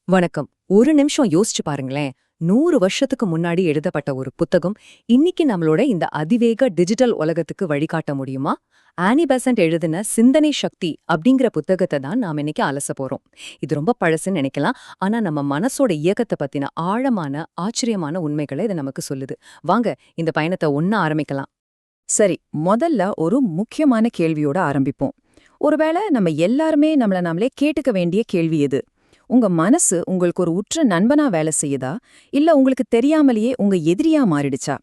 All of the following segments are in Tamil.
வணக்கம். ஒரு நிமிஷம் யோசிச்சு பாருங்களேன். 100 வருஷத்துக்கு முன்னாடி எழுதப்பட்ட ஒரு புத்தகம் இன்னைக்கு நம்மளோட இந்த அதிவேக டிஜிட்டல் உலகத்துக்கு வழிகாட்ட முடியுமா? ஆனி பெசன்ட் எழுதின சிந்தனை சக்தி அப்படிங்கிற புத்தகத்தை தான் நாம இன்னைக்கு அலச போறோம். இது ரொம்ப பழசுன்னு நினைக்கலாம். ஆனா நம்ம மனசோட இயக்கத்தை பத்தின ஆழமான, ஆச்சரியமான உண்மைகளை இது நமக்கு சொல்லுது. வாங்க இந்த பயணத்தை ஒண்ணா ஆரம்பிக்கலாம். சரி, முதல்ல ஒரு முக்கியமான கேள்வியோட ஆரம்பிப்போம். ஒருவேளை நம்ம எல்லாருமே நம்மள நாமளே கேட்டுக்க வேண்டிய கேள்வி எது? உங்க மனசு உங்களுக்கு ஒரு உற்ற நண்பனா வேலை செய்யுதா, இல்ல உங்களுக்கு தெரியாமலேயே உங்க எதிரியா மாறிடுச்சா?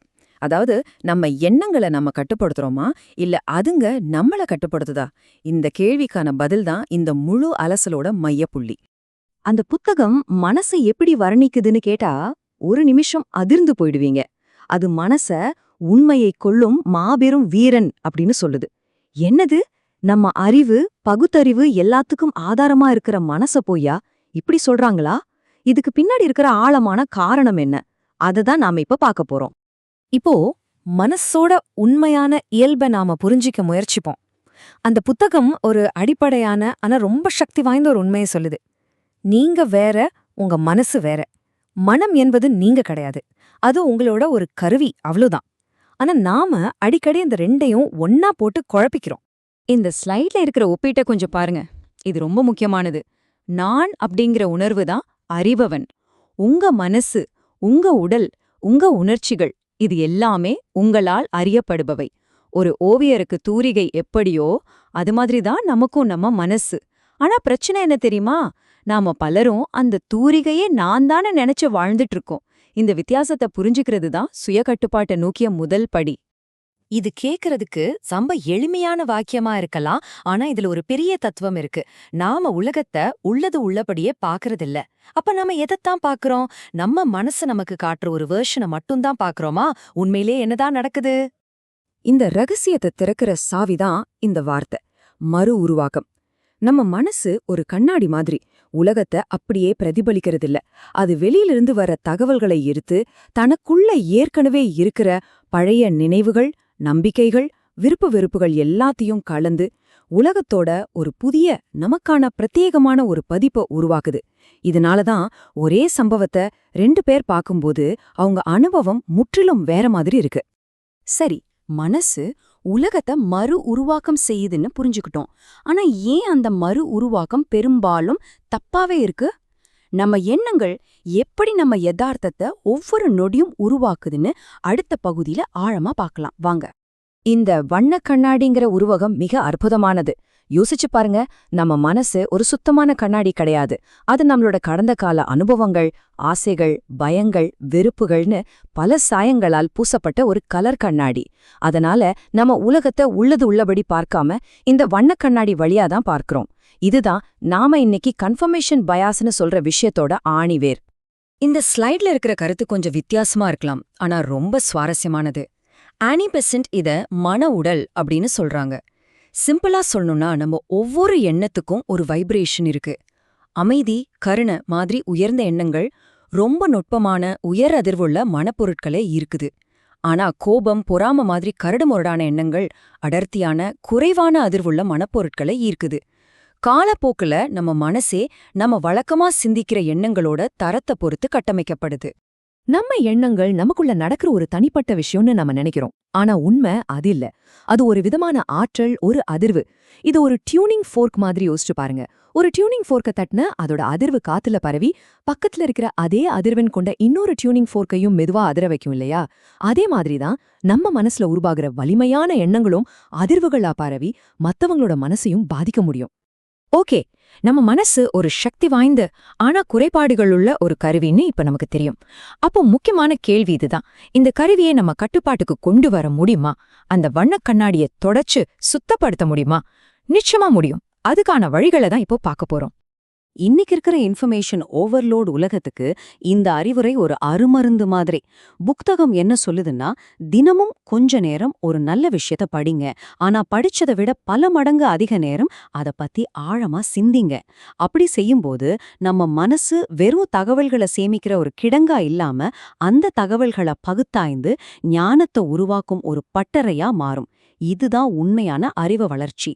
அதாவது நம்ம எண்ணங்களை நம்ம கட்டுப்படுத்துறோமா, இல்ல அதுங்க நம்மள கட்டுப்படுத்துதா? இந்த கேள்விக்கான பதில் தான் இந்த முழு அலசலோட மையப்புள்ளி. அந்த புத்தகம் மனசை எப்படி வர்ணிக்குதுன்னு கேட்டா ஒரு நிமிஷம் அதிர்ந்து போயிடுவீங்க. அது மனச உண்மையை கொல்லும் மாபெரும் வீரன் அப்படின்னு சொல்லுது. என்னது, நம்ம அறிவு, பகுத்தறிவு எல்லாத்துக்கும் ஆதாரமா இருக்கிற மனச போயா இப்படி சொல்றாங்களா? இதுக்கு பின்னாடி இருக்கிற ஆழமான காரணம் என்ன? அததான் நாம இப்ப பார்க்க போறோம். இப்போ மனசோட உண்மையான இயல்பை நாம புரிஞ்சிக்க முயற்சிப்போம். அந்த புத்தகம் ஒரு அடிப்படையான ஆனா ரொம்ப சக்தி வாய்ந்த ஒரு உண்மையை சொல்லுது. நீங்க வேற, உங்க மனசு வேற. மனம் என்பது நீங்க கிடையாது. அது உங்களோட ஒரு கருவி, அவ்வளவுதான். ஆனா நாம அடிக்கடி இந்த ரெண்டையும் ஒன்னா போட்டு குழப்பிக்கிறோம். இந்த ஸ்லைட்ல இருக்கிற ஒப்பீட்டை கொஞ்சம் பாருங்க. இது ரொம்ப முக்கியமானது. நான் அப்படிங்கிற உணர்வு தான் அறிபவன். உங்க மனசு, உங்க உடல், உங்க உணர்ச்சிகள், இது எல்லாமே உங்களால் அறியப்படுபவை. ஒரு ஓவியருக்கு தூரிகை எப்படியோ அது மாதிரிதான் நமக்கும் நம்ம மனசு. ஆனா பிரச்சனை என்ன தெரியுமா? நாம பலரும் அந்த தூரிகையே நான் தானே நினைச்சு வாழ்ந்துட்டு இருக்கோம். இந்த வித்தியாசத்தை புரிஞ்சுக்கிறது தான் சுய கட்டுப்பாட்டை நோக்கிய முதல் படி. இது கேக்குறதுக்கு ரொம்ப எளிமையான வாக்கியமா இருக்கலாம். ஆனா இதுல ஒரு பெரிய தத்துவம் இருக்கு. நாம உலகத்தை உள்ளது உள்ளபடியே பாக்குறதில்ல. அப்ப நாம எதைத்தான் பாக்குறோம்? நம்ம மனசு நமக்கு காட்டுற ஒரு வெர்ஷனை மட்டும்தான் பாக்குறோமா? உண்மையிலே என்னதான் நடக்குது? இந்த ரகசியத்தை திறக்கிற சாவிதான் இந்த வார்த்தை, மறு உருவாக்கம். நம்ம மனசு ஒரு கண்ணாடி மாதிரி உலகத்தை அப்படியே பிரதிபலிக்கிறதில்ல. அது வெளியிலிருந்து வர தகவல்களை எடுத்து தனக்குள்ள ஏற்கனவே இருக்கிற பழைய நினைவுகள், நம்பிக்கைகள், விருப்பு வெறுப்புகள் எல்லாத்தையும் கலந்து உலகத்தோட ஒரு புதிய, நமக்கான பிரத்யேகமான ஒரு பதிப்பை உருவாக்குது. இதனாலதான் ஒரே சம்பவத்தை 2 பேர் பார்க்கும்போது அவங்க அனுபவம் முற்றிலும் வேற மாதிரி இருக்கு. சரி, மனசு உலகத்தை மறு உருவாக்கம் செய்யுதுன்னு புரிஞ்சுக்கிட்டோம். ஆனா ஏன் அந்த மறு உருவாக்கம் பெரும்பாலும் தப்பாவே இருக்கு? நம்ம எண்ணங்கள் எப்படி நம்ம யதார்த்தத்தை ஒவ்வொரு நொடியும் உருவாக்குதுன்னு அடுத்த பகுதியில ஆழமா பார்க்கலாம் வாங்க. இந்த வண்ண கண்ணாடிங்கிற உருவகம் மிக அற்புதமானது. யோசிச்சு பாருங்க, நம்ம மனசு ஒரு சுத்தமான கண்ணாடி கிடையாது. அது நம்மளோட கடந்த கால அனுபவங்கள், ஆசைகள், பயங்கள், வெறுப்புகள்னு பல சாயங்களால் பூசப்பட்ட ஒரு கலர் கண்ணாடி. அதனால நம்ம உலகத்தை உள்ளது உள்ளபடி பார்க்காம இந்த வண்ண கண்ணாடி வழியாதான் பார்க்கிறோம். இதுதான் நாம இன்னைக்கு கன்ஃபர்மேஷன் பயாஸ்னு சொல்ற விஷயத்தோட ஆணிவேர். இந்த ஸ்லைட்ல இருக்கிற கருத்து கொஞ்சம் வித்தியாசமா இருக்கலாம். ஆனா ரொம்ப சுவாரஸ்யமானது. ஆனி பெசன்ட் இத மன உடல் அப்படின்னு சொல்றாங்க. சிம்பிளா சொல்லணும்னா நம்ம ஒவ்வொரு எண்ணத்துக்கும் ஒரு வைப்ரேஷன் இருக்கு. அமைதி, கருணை மாதிரி உயர்ந்த எண்ணங்கள் ரொம்ப நுட்பமான உயர் அதிர்வுள்ள மனப்பொருட்களே இருக்குது. ஆனா கோபம், பொறாம மாதிரி கரடுமுரடான எண்ணங்கள் அடர்த்தியான குறைவான அதிர்வுள்ள மனப்பொருட்களை ஈர்க்குது. காலப்போக்குல நம்ம மனசே நம்ம வழக்கமா சிந்திக்கிற எண்ணங்களோட தரத்தை பொறுத்து கட்டமைக்கப்படுது. நம்ம எண்ணங்கள் நமக்குள்ள நடக்கிற ஒரு தனிப்பட்ட விஷயம்னு நம்ம நினைக்கிறோம். ஆனா உண்மை அது இல்ல. அது ஒரு விதமான ஆற்றல், ஒரு அதிர்வு. இது ஒரு டியூனிங் ஃபோர்க் மாதிரி யோசிச்சு பாருங்க. ஒரு டியூனிங் ஃபோர்க்கை தட்டின அதோட அதிர்வு காத்துல பரவி பக்கத்துல இருக்கிற அதே அதிர்வெண் கொண்ட இன்னொரு டியூனிங் ஃபோர்க்கையும் மெதுவா அதிர வைக்கும் இல்லையா? அதே மாதிரிதான் நம்ம மனசுல உருவாகிற வலிமையான எண்ணங்களும் அதிர்வுகளா பரவி மத்தவங்களோட மனசையும் பாதிக்க முடியும். ஓகே, நம்ம மனசு ஒரு சக்தி வாய்ந்த ஆனா குறைபாடுகளுள்ள ஒரு கருவின்னு இப்ப நமக்கு தெரியும். அப்போ முக்கியமான கேள்வி இதுதான். இந்த கருவியை நம்ம கட்டுப்பாட்டுக்கு கொண்டு வர முடியுமா? அந்த வண்ணக் கண்ணாடியை தொடச்சு சுத்தப்படுத்த முடியுமா? நிச்சயமா முடியும். அதுக்கான வழிகளை தான் இப்போ பார்க்க போறோம். இன்னைக்கு இருக்கிற இன்ஃபர்மேஷன் ஓவர்லோட் உலகத்துக்கு இந்த அறிவுரை ஒரு அருமருந்து மாதிரி. புத்தகம் என்ன சொல்லுதுன்னா, தினமும் கொஞ்ச நேரம் ஒரு நல்ல விஷயத்த படிங்க. ஆனா படிச்சதை விட பல மடங்கு அதிக நேரம் அதை பத்தி ஆழமா சிந்திங்க. அப்படி செய்யும்போது நம்ம மனசு வெறும் தகவல்களை சேமிக்கிற ஒரு கிடங்கா இல்லாம அந்த தகவல்களை பகுத்தாய்ந்து ஞானத்தை உருவாக்கும் ஒரு பட்டறையா மாறும். இதுதான் உண்மையான அறிவு வளர்ச்சி.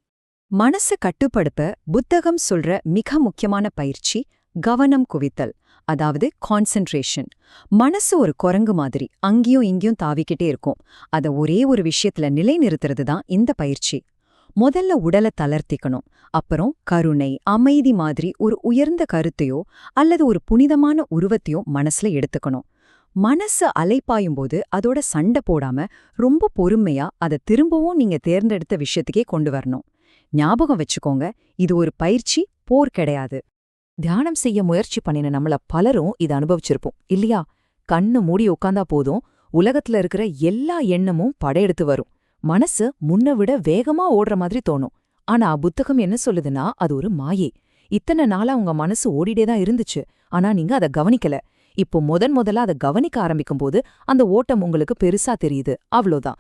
மனச கட்டுப்படுத்த புத்தகம் சொல்ற மிக முக்கியமான பயிற்சி கவனம் குவித்தல், அதாவது கான்சென்ட்ரேஷன். மனசு ஒரு குரங்கு மாதிரி அங்கேயும் இங்கேயும் தாவிக்கிட்டே இருக்கும். அத ஒரே ஒரு விஷயத்துல நிலைநிறுத்துறது தான் இந்த பயிற்சி. முதல்ல உடலை தளர்த்திக்கணும். அப்புறம் கருணை, அமைதி மாதிரி ஒரு உயர்ந்த கருத்தையோ அல்லது ஒரு புனிதமான உருவத்தையோ மனசுல எடுத்துக்கணும். மனசு அலைப்பாயும்போது அதோட சண்டை போடாம ரொம்ப பொறுமையா அதை திரும்பவும் நீங்க தேர்ந்தெடுத்த விஷயத்துக்கே கொண்டு வரணும். ஞாபகம் வச்சுக்கோங்க, இது ஒரு பயிற்சி, போர் கிடையாது. தியானம் செய்ய முயற்சி பண்ணின நம்மள பலரும் இதை அனுபவிச்சிருப்போம் இல்லையா? கண்ணு மூடி உட்கார்ந்தா போதும், உலகத்துல இருக்கிற எல்லா எண்ணமும் படையெடுத்து வரும். மனசு முன்ன விட வேகமா ஓடுற மாதிரி தோணும். ஆனா புத்தகம் என்ன சொல்லுதுன்னா, அது ஒரு மாயை. இத்தனை நாளா உங்க மனசு ஓடிட்டே தான் இருந்துச்சு, ஆனா நீங்க அதை கவனிக்கல. இப்போ முதல்ல அதை கவனிக்க ஆரம்பிக்கும்போது அந்த ஓட்டம் உங்களுக்கு பெருசா தெரியுது, அவ்வளோதான்.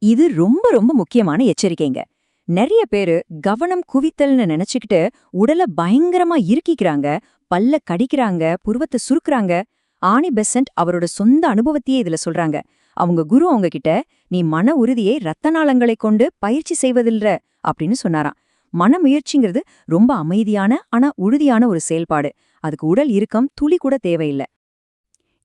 இது ரொம்ப ரொம்ப முக்கியமான எச்சரிக்கைங்க. நிறைய பேரு கவனம் குவித்தல்னு நினைச்சுக்கிட்டு உடல பயங்கரமா இறுக்கிக்கிறாங்க, பல்ல கடிக்கிறாங்க, புருவத்தை சுருக்குறாங்க. ஆனி பெசன்ட் அவரோட சொந்த அனுபவத்தையே இதுல சொல்றாங்க. அவங்க குரு அவங்க கிட்ட, நீ மன உறுதியை ரத்த நாளங்களைக் கொண்டு பயிற்சி செய்வதில்ற அப்படின்னு சொன்னாராம். மன முயற்சிங்கிறது ரொம்ப அமைதியான ஆனா உறுதியான ஒரு செயல்பாடு. அதுக்கு உடல் இறுக்கம் துளி கூட தேவையில்லை.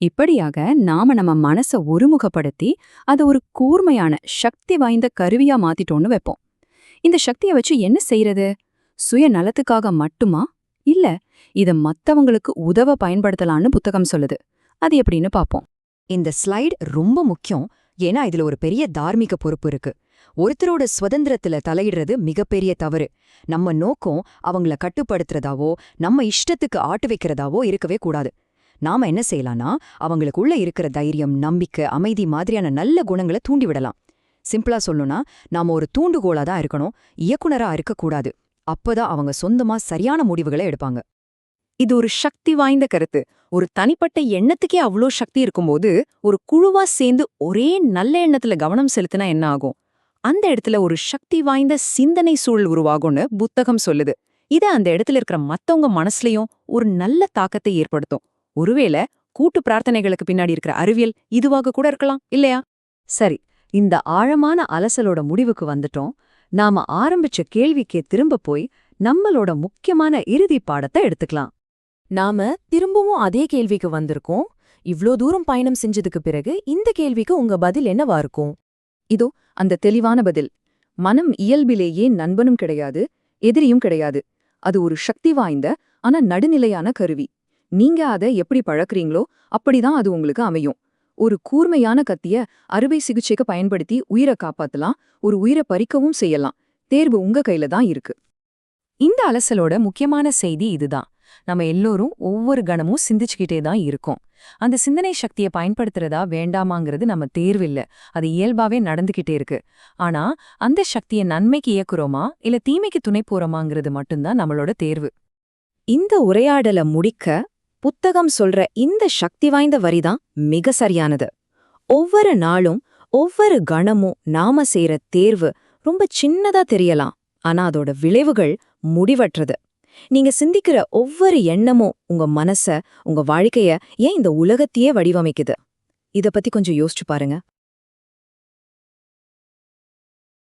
இப்படியாக நாம நம்ம மனச ஒருமுகப்படுத்தி அதை ஒரு கூர்மையான சக்தி வாய்ந்த கருவியா மாத்திட்டோன்னு வைப்போம். இந்த சக்தியை வச்சு என்ன செய்யறது? சுய நலத்துக்காக மட்டுமா? இல்ல, இத மத்தவங்களுக்கு உதவ பயன்படுத்தலான்னு புத்தகம் சொல்லுது. அது எப்படின்னு பாப்போம். இந்த ஸ்லைடு ரொம்ப முக்கியம். ஏன்னா இதுல ஒரு பெரிய தார்மீக பொறுப்பு இருக்கு. ஒருத்தரோட சுதந்திரத்துல தலையிடுறது மிகப்பெரிய தவறு. நம்ம நோக்கம் அவங்கள கட்டுப்படுத்துறதாவோ நம்ம இஷ்டத்துக்கு ஆட்டு வைக்கிறதாவோ இருக்கவே கூடாது. நாம என்ன செய்யலாம்னா, அவங்களுக்குள்ள இருக்கிற தைரியம், நம்பிக்கை, அமைதி மாதிரியான நல்ல குணங்களை தூண்டிவிடலாம். சிம்பிளா சொல்லணும்னா, நாம ஒரு தூண்டுகோலா தான் இருக்கணும், இயக்குனரா இருக்கக்கூடாது. அப்பதான் அவங்க சொந்தமா சரியான முடிவுகளை எடுப்பாங்க. இது ஒரு சக்தி வாய்ந்த கருத்து. ஒரு தனிப்பட்ட எண்ணத்துக்கே அவ்ளோ சக்தி இருக்கும்போது ஒரு குழுவா சேர்ந்து ஒரே நல்ல எண்ணத்துல கவனம் செலுத்தினா என்ன ஆகும்? அந்த இடத்துல ஒரு சக்தி வாய்ந்த சிந்தனை சூழல் உருவாகும்னு புத்தகம் சொல்லுது. இது அந்த இடத்துல இருக்கிற மத்தவங்க மனசுலயும் ஒரு நல்ல தாக்கத்தை ஏற்படுத்தும். ஒருவேளை கூட்டு பிரார்த்தனைகளுக்கு பின்னாடி இருக்கிற அறிவியல் இதுவாக கூட இருக்கலாம், இல்லையா? சரி, இந்த ஆழமான அலசலோட முடிவுக்கு வந்துட்டோம். நாம ஆரம்பிச்ச கேள்விக்கே திரும்ப போய் நம்மளோட முக்கியமான இறுதி பாடத்தை எடுத்துக்கலாம். நாம திரும்பவும் அதே கேள்விக்கு வந்திருக்கோம். இவ்ளோ தூரம் பயணம் செஞ்சதுக்கு பிறகு இந்த கேள்விக்கு உங்க பதில் என்னவா இருக்கும்? இதோ அந்த தெளிவான பதில். மனம் இயல்பிலேயே நண்பனும் கிடையாது, எதிரியும் கிடையாது. அது ஒரு சக்தி வாய்ந்த ஆனா நடுநிலையான கருவி. நீங்க அதை எப்படி பழக்கறீங்களோ அப்படிதான் அது உங்களுக்கு அமையும். ஒரு கூர்மையான கத்திய அறுவை சிகிச்சைக்கு பயன்படுத்தி உயிரை காப்பாத்தலாம், ஒரு உயிரை பறிக்கவும் செய்யலாம். தேர்வு உங்க கையில தான் இருக்கு. இந்த அலசலோட முக்கியமான செய்தி இதுதான். நம்ம எல்லோரும் ஒவ்வொரு கணமும் சிந்திச்சுக்கிட்டே தான் இருக்கோம். அந்த சிந்தனை சக்தியை பயன்படுத்துறதா வேண்டாமாங்கிறது நம்ம தேர்வில்ல, அது இயல்பாவே நடந்துகிட்டே இருக்கு. ஆனா அந்த சக்தியை நன்மைக்கு இயக்குறோமா இல்ல தீமைக்கு துணை போறோமாங்கிறது மட்டும்தான் நம்மளோட தேர்வு. இந்த உரையாடலை முடிக்க புத்தகம் சொல்ற இந்த சக்தி வாய்ந்த வரிதான் மிக சரியானது. ஒவ்வொரு நாளும் ஒவ்வொரு கணமும் நாம செய்யற தேர்வு ரொம்ப சின்னதா தெரியலாம், ஆனா அதோட விளைவுகள் முடிவற்றது. நீங்க சிந்திக்கிற ஒவ்வொரு எண்ணமும் உங்க மனச, உங்க வாழ்க்கைய, ஏன் இந்த உலகத்தையே வடிவமைக்குது. இத பத்தி கொஞ்சம் யோசிச்சு பாருங்க.